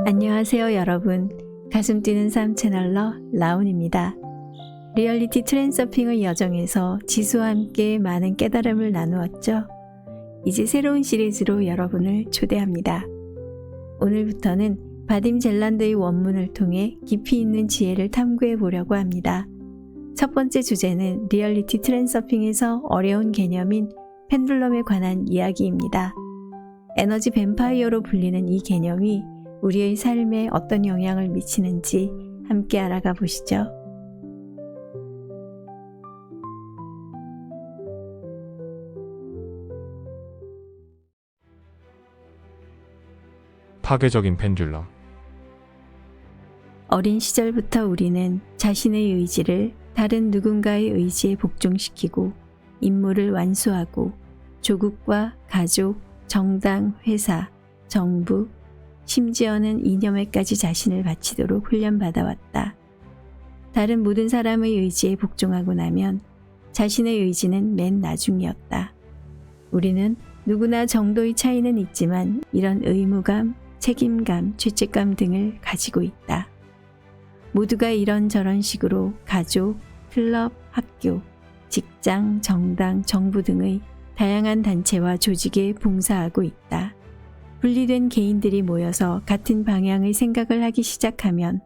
안녕하세요 여러분. 가슴 뛰는 삶 채널러 라운입니다. 리얼리티 트랜서핑의 여정에서 지수와 함께 많은 깨달음을 나누었죠. 이제 새로운 시리즈로 여러분을 초대합니다. 오늘부터는 바딤 젤란드의 원문을 통해 깊이 있는 지혜를 탐구해 보려고 합니다. 첫 번째 주제는 리얼리티 트랜서핑에서 어려운 개념인 펜듈럼에 관한 이야기입니다. 에너지 뱀파이어로 불리는 이 개념이 우리의 삶에 어떤 영향을 미치는지 함께 알아가 보시죠. 파괴적인 펜듈럼. 어린 시절부터 우리는 자신의 의지를 다른 누군가의 의지에 복종시키고 임무를 완수하고 조국과 가족, 정당, 회사, 정부, 심지어는 이념에까지 자신을 바치도록 훈련받아왔다. 다른 모든 사람의 의지에 복종하고 나면 자신의 의지는 맨 나중이었다. 우리는 누구나 정도의 차이는 있지만 이런 의무감, 책임감, 죄책감 등을 가지고 있다. 모두가 이런저런 식으로 가족, 클럽, 학교, 직장, 정당, 정부 등의 다양한 단체와 조직에 봉사하고 있다. 분리된 개인들이 모여서 같은 방향의 생각을 하기 시작하면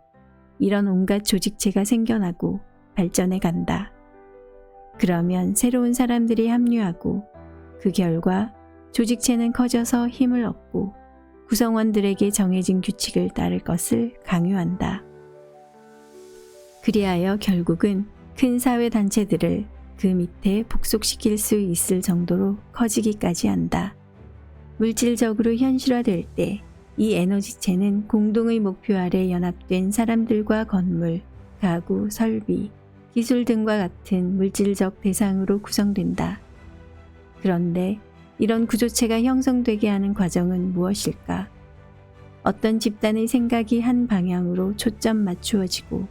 이런 온갖 조직체가 생겨나고 발전해 간다. 그러면 새로운 사람들이 합류하고 그 결과 조직체는 커져서 힘을 얻고 구성원들에게 정해진 규칙을 따를 것을 강요한다. 그리하여 결국은 큰 사회단체들을 그 밑에 복속시킬 수 있을 정도로 커지기까지 한다. 물질적으로 현실화될 때 이 에너지체는 공동의 목표 아래 연합된 사람들과 건물, 가구, 설비, 기술 등과 같은 물질적 대상으로 구성된다. 그런데 이런 구조체가 형성되게 하는 과정은 무엇일까? 어떤 집단의 생각이 한 방향으로 초점 맞추어지고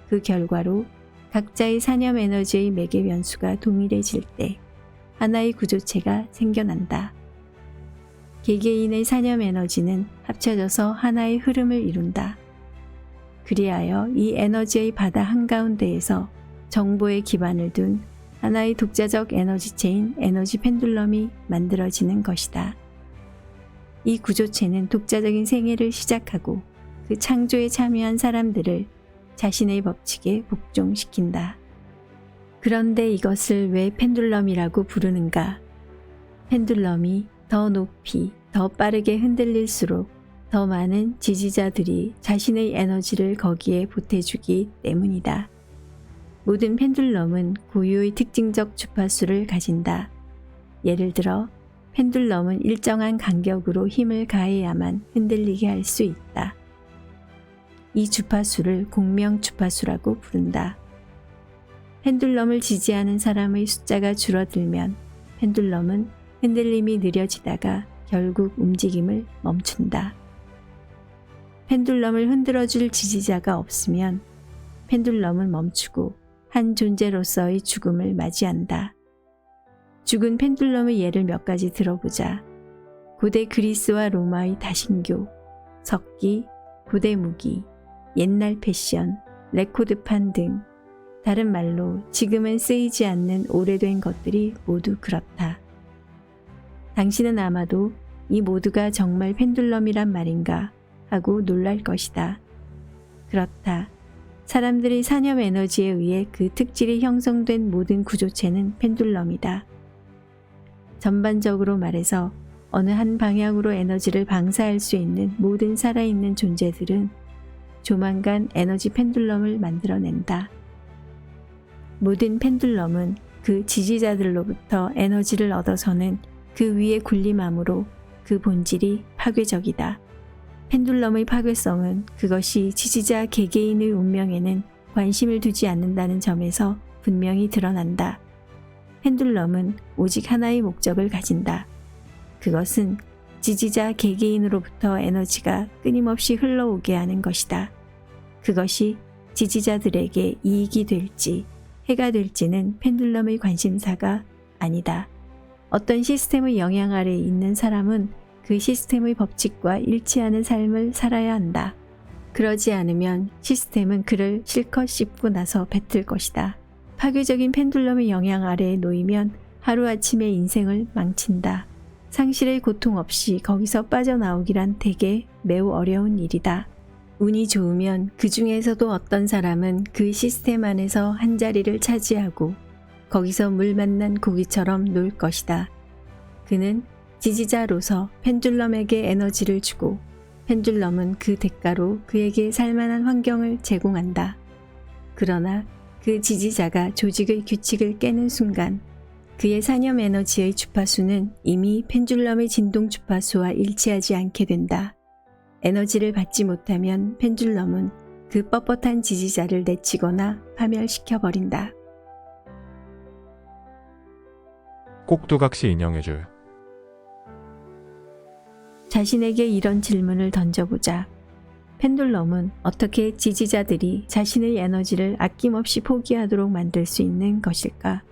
그 결과로 각자의 산염 에너지의 매개 변수가 동일해질 때 하나의 구조체가 생겨난다. 개개인의 산염 에너지는 합쳐져서 하나의 흐름을 이룬다. 그리하여 이 에너지의 바다 한가운데에서 정보의 기반을 둔 하나의 독자적 에너지체인 에너지 펜듈럼이 만들어지는 것이다. 이 구조체는 독자적인 생애를 시작하고 그 창조에 참여한 사람들을 자신의 법칙에 복종시킨다. 그런데 이것을 왜 펜듈럼이라고 부르는가? 펜듈럼이 더 높이, 더 빠르게 흔들릴수록 더 많은 지지자들이 자신의 에너지를 거기에 보태주기 때문이다. 모든 펜듈럼은 고유의 특징적 주파수를 가진다. 예를 들어 펜듈럼은 일정한 간격으로 힘을 가해야만 흔들리게 할 수 있다. 이 주파수를 공명 주파수라고 부른다. 펜듈럼을 지지하는 사람의 숫자가 줄어들면 펜듈럼은 흔들림이 느려지다가 결국 움직임을 멈춘다. 펜듈럼을 흔들어줄 지지자가 없으면 펜듈럼은 멈추고 한 존재로서의 죽음을 맞이한다. 죽은 펜듈럼의 예를 몇 가지 들어보자. 고대 그리스와 로마의 다신교, 석기, 고대 무기, 옛날 패션, 레코드판 등 다른 말로 지금은 쓰이지 않는 오래된 것들이 모두 그렇다. 당신은 아마도 이 모두가 정말 펜듈럼이란 말인가 하고 놀랄 것이다. 그렇다. 사람들의 산염 에너지에 의해 그 특질이 형성된 모든 구조체는 펜듈럼이다. 전반적으로 말해서 어느 한 방향으로 에너지를 방사할 수 있는 모든 살아있는 존재들은 조만간 에너지 펜듈럼을 만들어낸다. 모든 펜듈럼은 그 지지자들로부터 에너지를 얻어서는 그 위에 군림함으로 그 본질이 파괴적이다. 펜듈럼의 파괴성은 그것이 지지자 개개인의 운명에는 관심을 두지 않는다는 점에서 분명히 드러난다. 펜듈럼은 오직 하나의 목적을 가진다. 그것은 지지자 개개인으로부터 에너지가 끊임없이 흘러오게 하는 것이다. 그것이 지지자들에게 이익이 될지 해가 될지는 펜듈럼의 관심사가 아니다. 어떤 시스템의 영향 아래에 있는 사람은 그 시스템의 법칙과 일치하는 삶을 살아야 한다. 그러지 않으면 시스템은 그를 실컷 씹고 나서 뱉을 것이다. 파괴적인 펜듈럼의 영향 아래에 놓이면 하루아침에 인생을 망친다. 상실의 고통 없이 거기서 빠져나오기란 대개 매우 어려운 일이다. 운이 좋으면 그 중에서도 어떤 사람은 그 시스템 안에서 한 자리를 차지하고 거기서 물 만난 고기처럼 놀 것이다. 그는 지지자로서 펜듈럼에게 에너지를 주고 펜듈럼은 그 대가로 그에게 살만한 환경을 제공한다. 그러나 그 지지자가 조직의 규칙을 깨는 순간 그의 산염 에너지의 주파수는 이미 펜듈럼의 진동 주파수와 일치하지 않게 된다. 에너지를 받지 못하면 펜듈럼은 그 뻣뻣한 지지자를 내치거나 파멸시켜버린다. 꼭두각시 인형해줄. 자신에게 이런 질문을 던져보자. 펜듈럼은 어떻게 지지자들이 자신의 에너지를 아낌없이 포기하도록 만들 수 있는 것일까?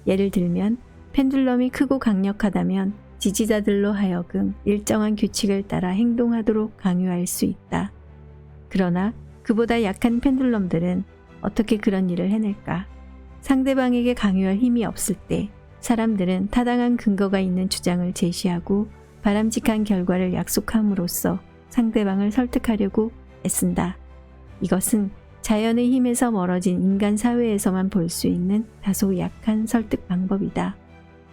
예를 들면 펜듈럼이 크고 강력하다면 지지자들로 하여금 일정한 규칙을 따라 행동하도록 강요할 수 있다. 그러나 그보다 약한 펜듈럼들은 어떻게 그런 일을 해낼까? 상대방에게 강요할 힘이 없을 때 사람들은 타당한 근거가 있는 주장을 제시하고 바람직한 결과를 약속함으로써 상대방을 설득하려고 애쓴다. 이것은 자연의 힘에서 멀어진 인간 사회에서만 볼 수 있는 다소 약한 설득 방법이다.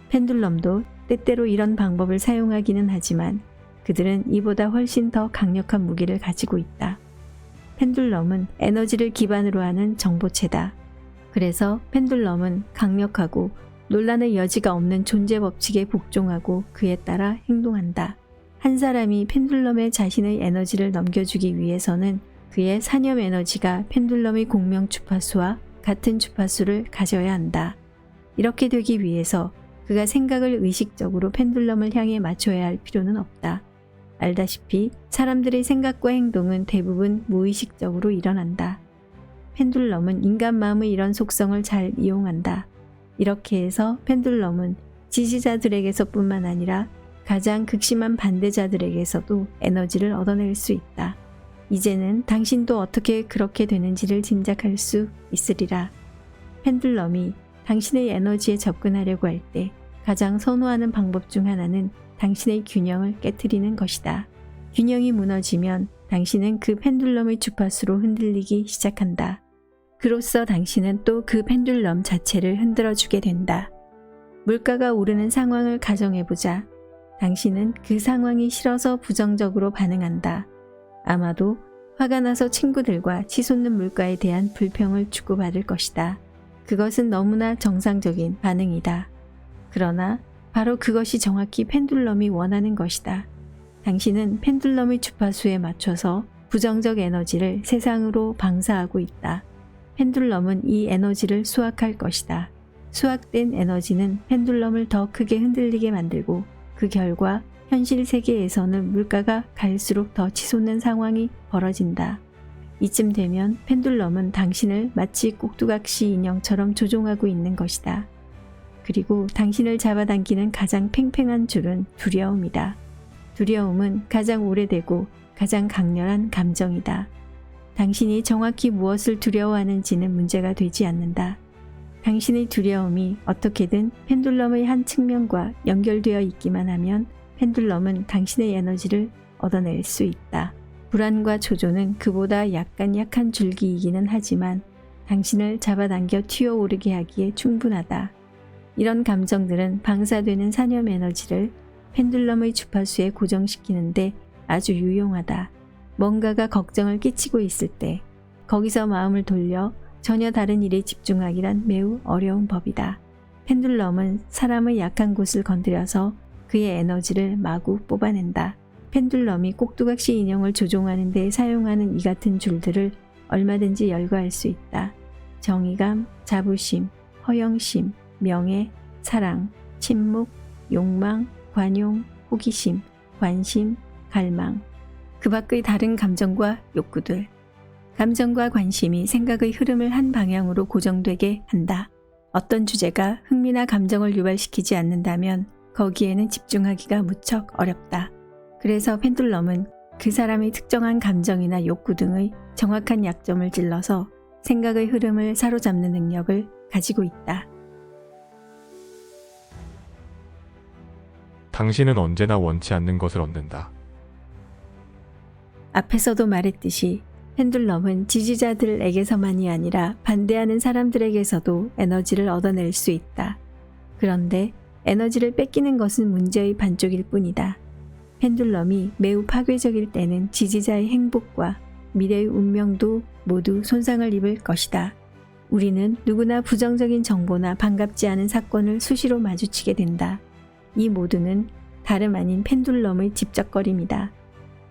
펜듈럼도 때때로 이런 방법을 사용하기는 하지만 그들은 이보다 훨씬 더 강력한 무기를 가지고 있다. 펜듈럼은 에너지를 기반으로 하는 정보체다. 그래서 펜듈럼은 강력하고 논란의 여지가 없는 존재 법칙에 복종하고 그에 따라 행동한다. 한 사람이 펜듈럼에 자신의 에너지를 넘겨주기 위해서는 그의 산염 에너지가 펜듈럼의 공명 주파수와 같은 주파수를 가져야 한다. 이렇게 되기 위해서 그가 생각을 의식적으로 펜듈럼을 향해 맞춰야 할 필요는 없다. 알다시피 사람들의 생각과 행동은 대부분 무의식적으로 일어난다. 펜듈럼은 인간 마음의 이런 속성을 잘 이용한다. 이렇게 해서 펜듈럼은 지지자들에게서뿐만 아니라 가장 극심한 반대자들에게서도 에너지를 얻어낼 수 있다. 이제는 당신도 어떻게 그렇게 되는지를 짐작할 수 있으리라. 펜듈럼이 당신의 에너지에 접근하려고 할 때 가장 선호하는 방법 중 하나는 당신의 균형을 깨트리는 것이다. 균형이 무너지면 당신은 그 펜듈럼의 주파수로 흔들리기 시작한다. 그로써 당신은 또 그 펜듈럼 자체를 흔들어주게 된다. 물가가 오르는 상황을 가정해보자. 당신은 그 상황이 싫어서 부정적으로 반응한다. 아마도 화가 나서 친구들과 치솟는 물가에 대한 불평을 주고받을 것이다. 그것은 너무나 정상적인 반응이다. 그러나 바로 그것이 정확히 펜듈럼이 원하는 것이다. 당신은 펜듈럼의 주파수에 맞춰서 부정적 에너지를 세상으로 방사하고 있다. 펜듈럼은 이 에너지를 수확할 것이다. 수확된 에너지는 펜듈럼을 더 크게 흔들리게 만들고 그 결과 현실 세계에서는 물가가 갈수록 더 치솟는 상황이 벌어진다. 이쯤 되면 펜듈럼은 당신을 마치 꼭두각시 인형처럼 조종하고 있는 것이다. 그리고 당신을 잡아당기는 가장 팽팽한 줄은 두려움이다. 두려움은 가장 오래되고 가장 강렬한 감정이다. 당신이 정확히 무엇을 두려워하는지는 문제가 되지 않는다. 당신의 두려움이 어떻게든 펜듈럼의 한 측면과 연결되어 있기만 하면 펜듈럼은 당신의 에너지를 얻어낼 수 있다. 불안과 초조는 그보다 약한 줄기이기는 하지만 당신을 잡아당겨 튀어오르게 하기에 충분하다. 이런 감정들은 방사되는 산염 에너지를 펜듈럼의 주파수에 고정시키는데 아주 유용하다. 뭔가가 걱정을 끼치고 있을 때 거기서 마음을 돌려 전혀 다른 일에 집중하기란 매우 어려운 법이다. 펜듈럼은 사람의 약한 곳을 건드려서 그의 에너지를 마구 뽑아낸다. 펜듈럼이 꼭두각시 인형을 조종하는 데 사용하는 이 같은 줄들을 얼마든지 열거할 수 있다. 정의감, 자부심, 허영심, 명예, 사랑, 침묵, 욕망, 관용, 호기심, 관심, 갈망. 그 밖의 다른 감정과 욕구들. 감정과 관심이 생각의 흐름을 한 방향으로 고정되게 한다. 어떤 주제가 흥미나 감정을 유발시키지 않는다면 거기에는 집중하기가 무척 어렵다. 그래서 펜듈럼은 그 사람의 특정한 감정이나 욕구 등의 정확한 약점을 찔러서 생각의 흐름을 사로잡는 능력을 가지고 있다. 당신은 언제나 원치 않는 것을 얻는다. 앞에서도 말했듯이 펜듈럼은 지지자들에게서만이 아니라 반대하는 사람들에게서도 에너지를 얻어낼 수 있다. 그런데 에너지를 뺏기는 것은 문제의 반쪽일 뿐이다. 펜듈럼이 매우 파괴적일 때는 지지자의 행복과 미래의 운명도 모두 손상을 입을 것이다. 우리는 누구나 부정적인 정보나 반갑지 않은 사건을 수시로 마주치게 된다. 이 모두는 다름 아닌 펜듈럼의 집적거림이다.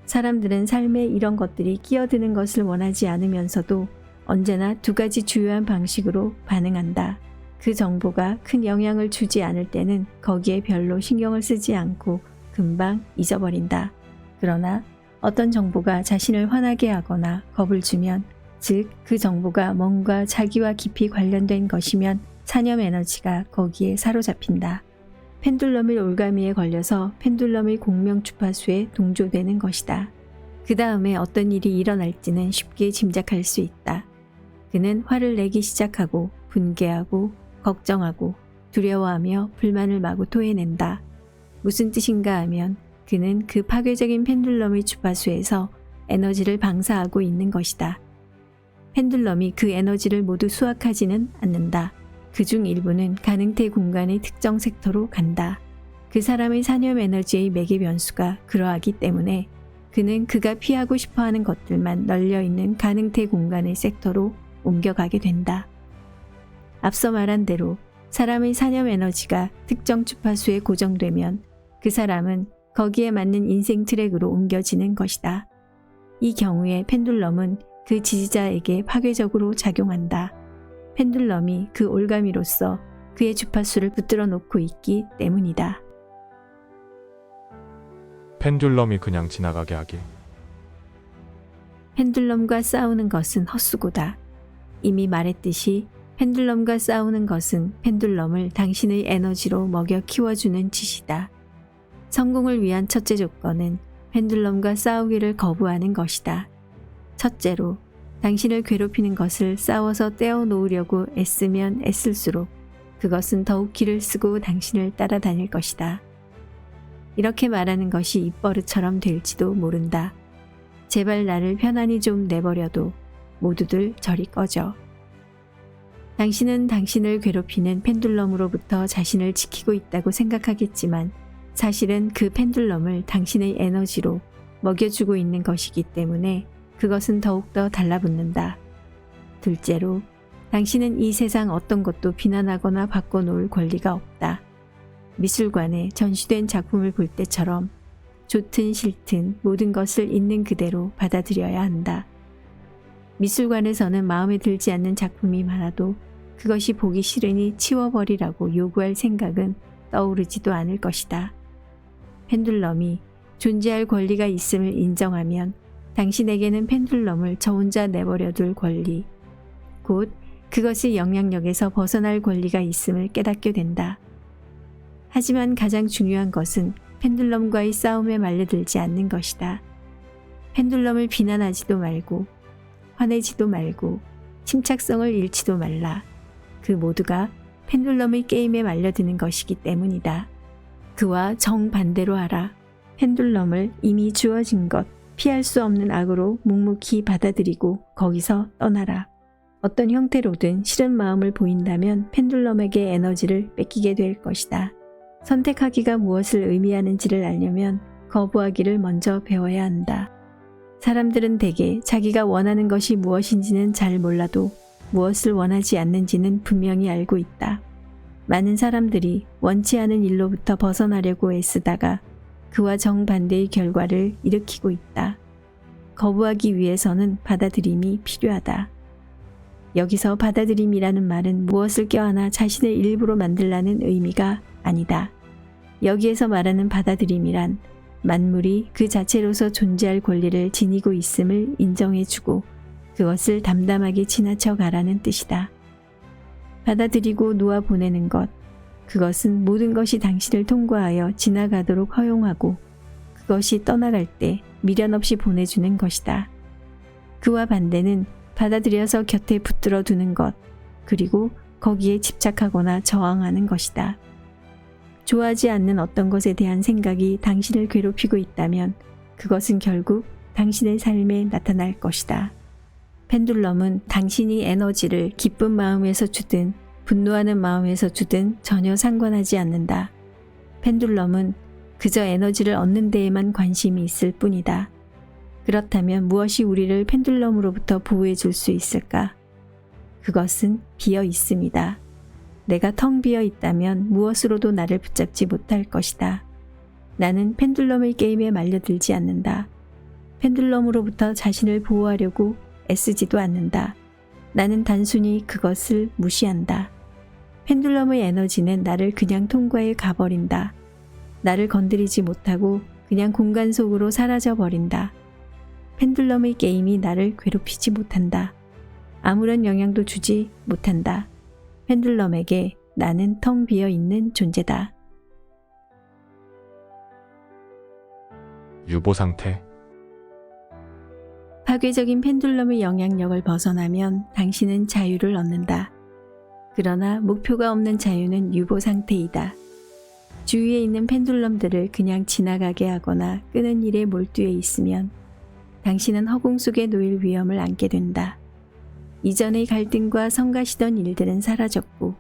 사람들은 삶에 이런 것들이 끼어드는 것을 원하지 않으면서도 언제나 두 가지 주요한 방식으로 반응한다. 그 정보가 큰 영향을 주지 않을 때는 거기에 별로 신경을 쓰지 않고 금방 잊어버린다. 그러나 어떤 정보가 자신을 화나게 하거나 겁을 주면, 즉 그 정보가 뭔가 자기와 깊이 관련된 것이면 사념 에너지가 거기에 사로잡힌다. 펜듈럼의 올가미에 걸려서 펜듈럼의 공명 주파수에 동조되는 것이다. 그 다음에 어떤 일이 일어날지는 쉽게 짐작할 수 있다. 그는 화를 내기 시작하고 분개하고 걱정하고 두려워하며 불만을 마구 토해낸다. 무슨 뜻인가 하면 그는 그 파괴적인 펜듈럼의 주파수에서 에너지를 방사하고 있는 것이다. 펜듈럼이 그 에너지를 모두 수확하지는 않는다. 그중 일부는 가능태 공간의 특정 섹터로 간다. 그 사람의 사념 에너지의 매개 변수가 그러하기 때문에 그는 그가 피하고 싶어하는 것들만 널려있는 가능태 공간의 섹터로 옮겨가게 된다. 앞서 말한 대로 사람의 사념 에너지가 특정 주파수에 고정되면 그 사람은 거기에 맞는 인생 트랙으로 옮겨지는 것이다. 이 경우에 펜듈럼은 그 지지자에게 파괴적으로 작용한다. 펜듈럼이 그 올가미로서 그의 주파수를 붙들어 놓고 있기 때문이다. 펜듈럼이 그냥 지나가게 하길. 펜듈럼과 싸우는 것은 헛수고다. 이미 말했듯이 펜듈럼과 싸우는 것은 펜듈럼을 당신의 에너지로 먹여 키워주는 짓이다. 성공을 위한 첫째 조건은 펜듈럼과 싸우기를 거부하는 것이다. 첫째로, 당신을 괴롭히는 것을 싸워서 떼어놓으려고 애쓰면 애쓸수록 그것은 더욱 기를 쓰고 당신을 따라다닐 것이다. 이렇게 말하는 것이 입버릇처럼 될지도 모른다. 제발 나를 편안히 좀 내버려둬. 모두들 저리 꺼져. 당신은 당신을 괴롭히는 펜듈럼으로부터 자신을 지키고 있다고 생각하겠지만 사실은 그 펜듈럼을 당신의 에너지로 먹여주고 있는 것이기 때문에 그것은 더욱더 달라붙는다. 둘째로, 당신은 이 세상 어떤 것도 비난하거나 바꿔놓을 권리가 없다. 미술관에 전시된 작품을 볼 때처럼 좋든 싫든 모든 것을 있는 그대로 받아들여야 한다. 미술관에서는 마음에 들지 않는 작품이 많아도 그것이 보기 싫으니 치워버리라고 요구할 생각은 떠오르지도 않을 것이다. 펜듈럼이 존재할 권리가 있음을 인정하면 당신에게는 펜듈럼을 저 혼자 내버려둘 권리, 곧 그것의 영향력에서 벗어날 권리가 있음을 깨닫게 된다. 하지만 가장 중요한 것은 펜듈럼과의 싸움에 말려들지 않는 것이다. 펜듈럼을 비난하지도 말고 화내지도 말고 침착성을 잃지도 말라. 그 모두가 펜듈럼의 게임에 말려드는 것이기 때문이다. 그와 정반대로 하라. 펜듈럼을 이미 주어진 것, 피할 수 없는 악으로 묵묵히 받아들이고 거기서 떠나라. 어떤 형태로든 싫은 마음을 보인다면 펜듈럼에게 에너지를 뺏기게 될 것이다. 선택하기가 무엇을 의미하는지를 알려면 거부하기를 먼저 배워야 한다. 사람들은 대개 자기가 원하는 것이 무엇인지는 잘 몰라도 무엇을 원하지 않는지는 분명히 알고 있다. 많은 사람들이 원치 않은 일로부터 벗어나려고 애쓰다가 그와 정반대의 결과를 일으키고 있다. 거부하기 위해서는 받아들임이 필요하다. 여기서 받아들임이라는 말은 무엇을 껴안아 자신의 일부로 만들라는 의미가 아니다. 여기에서 말하는 받아들임이란 만물이 그 자체로서 존재할 권리를 지니고 있음을 인정해주고 그것을 담담하게 지나쳐 가라는 뜻이다. 받아들이고 놓아 보내는 것, 그것은 모든 것이 당신을 통과하여 지나가도록 허용하고 그것이 떠나갈 때 미련 없이 보내주는 것이다. 그와 반대는 받아들여서 곁에 붙들어 두는 것, 그리고 거기에 집착하거나 저항하는 것이다. 좋아하지 않는 어떤 것에 대한 생각이 당신을 괴롭히고 있다면 그것은 결국 당신의 삶에 나타날 것이다. 펜듈럼은 당신이 에너지를 기쁜 마음에서 주든 분노하는 마음에서 주든 전혀 상관하지 않는다. 펜듈럼은 그저 에너지를 얻는 데에만 관심이 있을 뿐이다. 그렇다면 무엇이 우리를 펜듈럼으로부터 보호해 줄 수 있을까? 그것은 비어 있습니다. 내가 텅 비어 있다면 무엇으로도 나를 붙잡지 못할 것이다. 나는 펜듈럼의 게임에 말려들지 않는다. 펜듈럼으로부터 자신을 보호하려고 애쓰지도 않는다. 나는 단순히 그것을 무시한다. 펜듈럼의 에너지는 나를 그냥 통과해 가버린다. 나를 건드리지 못하고 그냥 공간 속으로 사라져버린다. 펜듈럼의 게임이 나를 괴롭히지 못한다. 아무런 영향도 주지 못한다. 펜듈럼에게 나는 텅 비어 있는 존재다. 유보 상태. 파괴적인 펜듈럼의 영향력을 벗어나면 당신은 자유를 얻는다. 그러나 목표가 없는 자유는 유보 상태이다. 주위에 있는 펜듈럼들을 그냥 지나가게 하거나 끄는 일에 몰두해 있으면 당신은 허공 속에 놓일 위험을 안게 된다. 이전의 갈등과 성가시던 일들은 사라졌고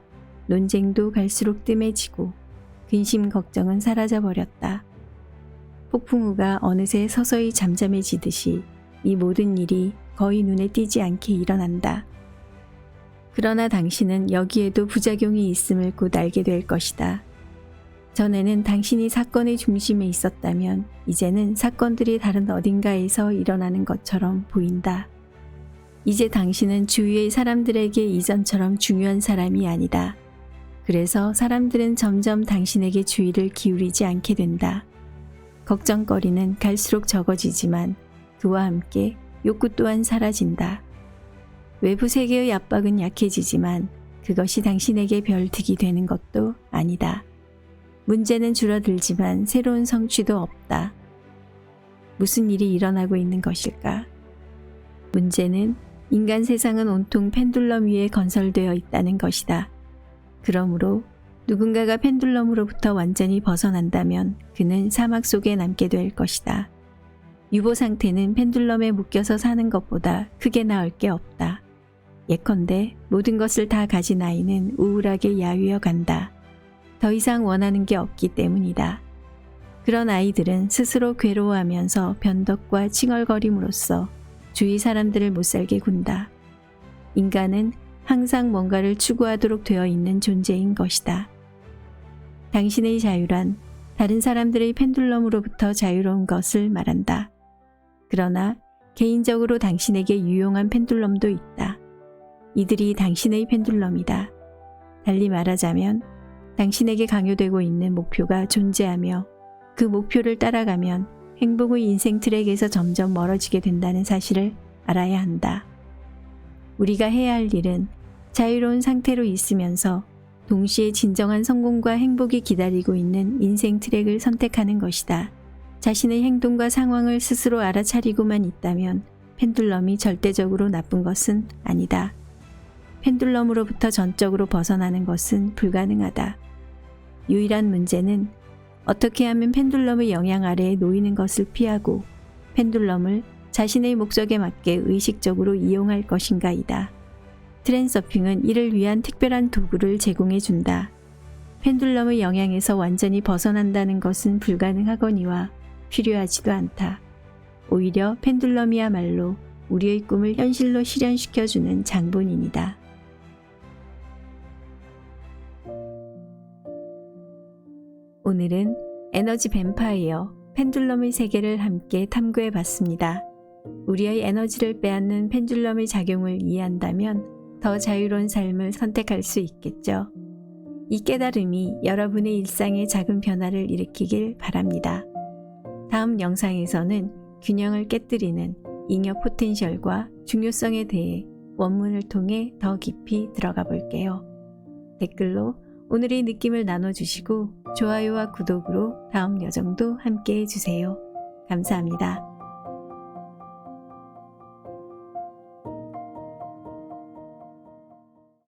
논쟁도 갈수록 뜸해지고 근심 걱정은 사라져버렸다. 폭풍우가 어느새 서서히 잠잠해지듯이 이 모든 일이 거의 눈에 띄지 않게 일어난다. 그러나 당신은 여기에도 부작용이 있음을 곧 알게 될 것이다. 전에는 당신이 사건의 중심에 있었다면 이제는 사건들이 다른 어딘가에서 일어나는 것처럼 보인다. 이제 당신은 주위의 사람들에게 이전처럼 중요한 사람이 아니다. 그래서 사람들은 점점 당신에게 주의를 기울이지 않게 된다. 걱정거리는 갈수록 적어지지만 그와 함께 욕구 또한 사라진다. 외부 세계의 압박은 약해지지만 그것이 당신에게 별 득이 되는 것도 아니다. 문제는 줄어들지만 새로운 성취도 없다. 무슨 일이 일어나고 있는 것일까? 문제는 인간 세상은 온통 펜듈럼 위에 건설되어 있다는 것이다. 그러므로 누군가가 펜듈럼으로부터 완전히 벗어난다면 그는 사막 속에 남게 될 것이다. 유보 상태는 펜듈럼에 묶여서 사는 것보다 크게 나을 게 없다. 예컨대 모든 것을 다 가진 아이는 우울하게 야위어 간다. 더 이상 원하는 게 없기 때문이다. 그런 아이들은 스스로 괴로워하면서 변덕과 칭얼거림으로써 주위 사람들을 못살게 군다. 인간은 항상 뭔가를 추구하도록 되어 있는 존재인 것이다. 당신의 자유란 다른 사람들의 펜듈럼으로부터 자유로운 것을 말한다. 그러나 개인적으로 당신에게 유용한 펜듈럼도 있다. 이들이 당신의 펜듈럼이다. 달리 말하자면 당신에게 강요되고 있는 목표가 존재하며 그 목표를 따라가면 행복의 인생 트랙에서 점점 멀어지게 된다는 사실을 알아야 한다. 우리가 해야 할 일은 자유로운 상태로 있으면서 동시에 진정한 성공과 행복이 기다리고 있는 인생 트랙을 선택하는 것이다. 자신의 행동과 상황을 스스로 알아차리고만 있다면 펜듈럼이 절대적으로 나쁜 것은 아니다. 펜듈럼으로부터 전적으로 벗어나는 것은 불가능하다. 유일한 문제는 어떻게 하면 펜듈럼의 영향 아래에 놓이는 것을 피하고 펜듈럼을 자신의 목적에 맞게 의식적으로 이용할 것인가이다. 트랜서핑은 이를 위한 특별한 도구를 제공해 준다. 펜듈럼의 영향에서 완전히 벗어난다는 것은 불가능하거니와 필요하지도 않다. 오히려 펜듈럼이야말로 우리의 꿈을 현실로 실현시켜주는 장본인이다. 오늘은 에너지 뱀파이어, 펜듈럼의 세계를 함께 탐구해 봤습니다. 우리의 에너지를 빼앗는 펜듈럼의 작용을 이해한다면 더 자유로운 삶을 선택할 수 있겠죠. 이 깨달음이 여러분의 일상에 작은 변화를 일으키길 바랍니다. 다음 영상에서는 균형을 깨뜨리는 잉여 포텐셜과 중요성에 대해 원문을 통해 더 깊이 들어가 볼게요. 댓글로 오늘의 느낌을 나눠주시고 좋아요와 구독으로 다음 여정도 함께 해주세요. 감사합니다.